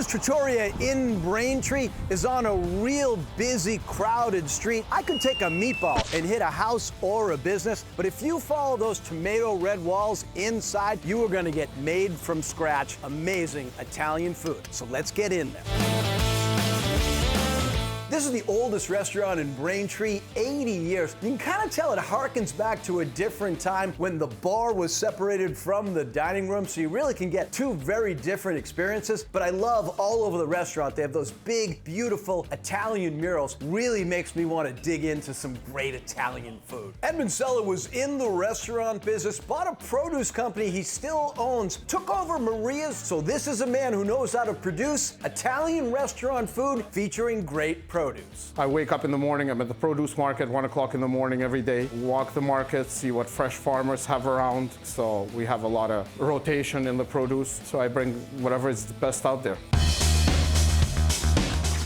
Maria's Trattoria in Braintree is on a real busy, crowded street. I could take a meatball and hit a house or a business, but if you follow those tomato red walls inside, you are gonna get made from scratch, amazing Italian food. So let's get in there. This is the oldest restaurant in Braintree, 80 years. You can kind of tell it harkens back to a different time when the bar was separated from the dining room, so you really can get two very different experiences. But I love all over the restaurant, they have those big, beautiful Italian murals. Really makes me want to dig into some great Italian food. Edmond Cela was in the restaurant business, bought a produce company he still owns, took over Maria's, so this is a man who knows how to produce Italian restaurant food featuring great produce. I wake up in the morning, I'm at the produce market, 1 o'clock in the morning every day, walk the market, see what fresh farmers have around. So we have a lot of rotation in the produce, so I bring whatever is the best out there.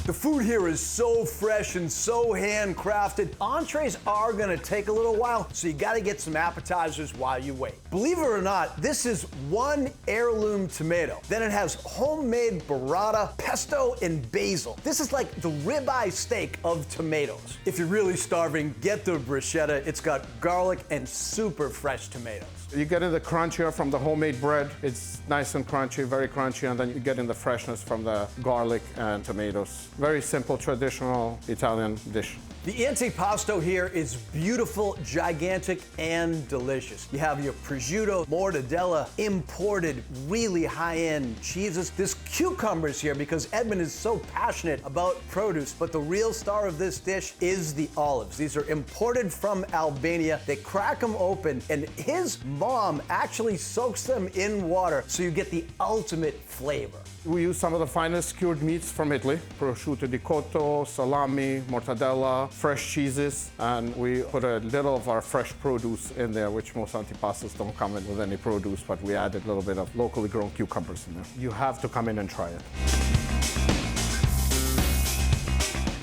The food here is so fresh and so handcrafted. Entrees are gonna take a little while, so you gotta get some appetizers while you wait. Believe it or not, this is one heirloom tomato. Then it has homemade burrata, pesto, and basil. This is like the ribeye steak of tomatoes. If you're really starving, get the bruschetta. It's got garlic and super fresh tomatoes. You get in the crunch here from the homemade bread. It's nice and crunchy, very crunchy, and then you get in the freshness from the garlic and tomatoes. Very simple, traditional Italian dish. The antipasto here is beautiful, gigantic, and delicious. You have your prosciutto, mortadella, imported, really high-end cheeses. There's cucumbers here because Edmond is so passionate about produce, but the real star of this dish is the olives. These are imported from Albania. They crack them open, and his mom actually soaks them in water, so you get the ultimate flavor. We use some of the finest cured meats from Italy, prosciutto di cotto, salami, mortadella, fresh cheeses, and we put a little of our fresh produce in there, which most antipastos don't come in with any produce, but we added a little bit of locally grown cucumbers in there. You have to come in and try it.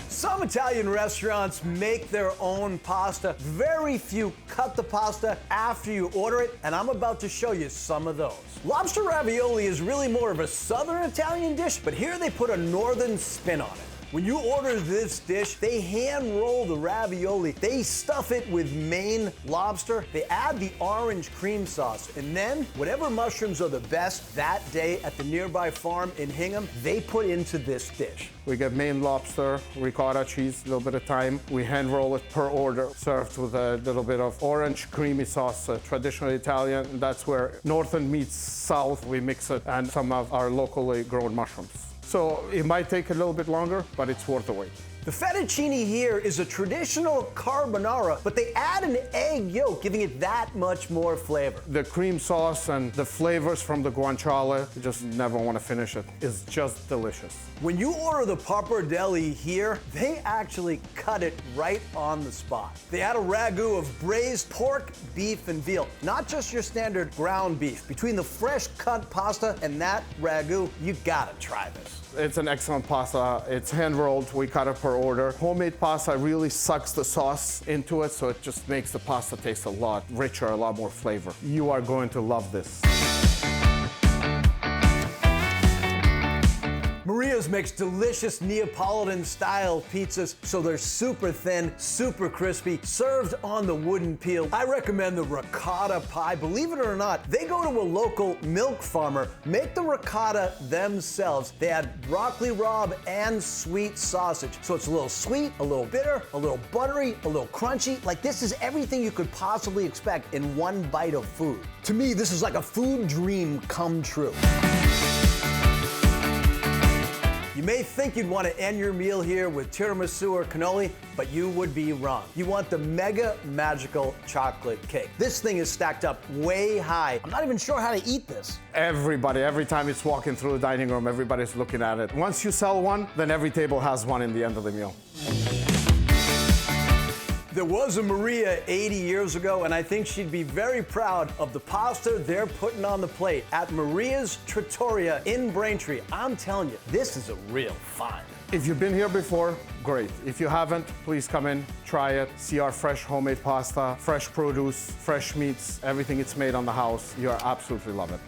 Some Italian restaurants make their own pasta. Very few cut the pasta after you order it, and I'm about to show you some of those. Lobster ravioli is really more of a southern Italian dish, but here they put a northern spin on it. When you order this dish, they hand roll the ravioli. They stuff it with Maine lobster. They add the orange cream sauce. And then whatever mushrooms are the best that day at the nearby farm in Hingham, they put into this dish. We get Maine lobster, ricotta cheese, a little bit of thyme. We hand roll it per order, served with a little bit of orange creamy sauce, traditional Italian. That's where northern meets south. We mix it, and some of our locally grown mushrooms. So it might take a little bit longer, but it's worth the wait. The fettuccine here is a traditional carbonara, but they add an egg yolk, giving it that much more flavor. The cream sauce and the flavors from the guanciale, you just never want to finish it. It's just delicious. When you order the pappardelle here, they actually cut it right on the spot. They add a ragu of braised pork, beef, and veal, not just your standard ground beef. Between the fresh cut pasta and that ragu, you gotta try this. It's an excellent pasta. It's hand rolled. We cut it per order. Homemade pasta really sucks the sauce into it, so it just makes the pasta taste a lot richer, a lot more flavor. You are going to love this. Maria's makes delicious Neapolitan style pizzas, so they're super thin, super crispy, served on the wooden peel. I recommend the ricotta pie. Believe it or not, they go to a local milk farmer, make the ricotta themselves. They add broccoli rabe and sweet sausage. So it's a little sweet, a little bitter, a little buttery, a little crunchy. Like, this is everything you could possibly expect in one bite of food. To me, this is like a food dream come true. You may think you'd want to end your meal here with tiramisu or cannoli, but you would be wrong. You want the mega magical chocolate cake. This thing is stacked up way high. I'm not even sure how to eat this. Everybody, every time it's walking through the dining room, everybody's looking at it. Once you sell one, then every table has one in the end of the meal. There was a Maria 80 years ago, and I think she'd be very proud of the pasta they're putting on the plate at Maria's Trattoria in Braintree. I'm telling you, this is a real find. If you've been here before, great. If you haven't, please come in, try it, see our fresh homemade pasta, fresh produce, fresh meats, everything it's made on the house. You'll absolutely love it.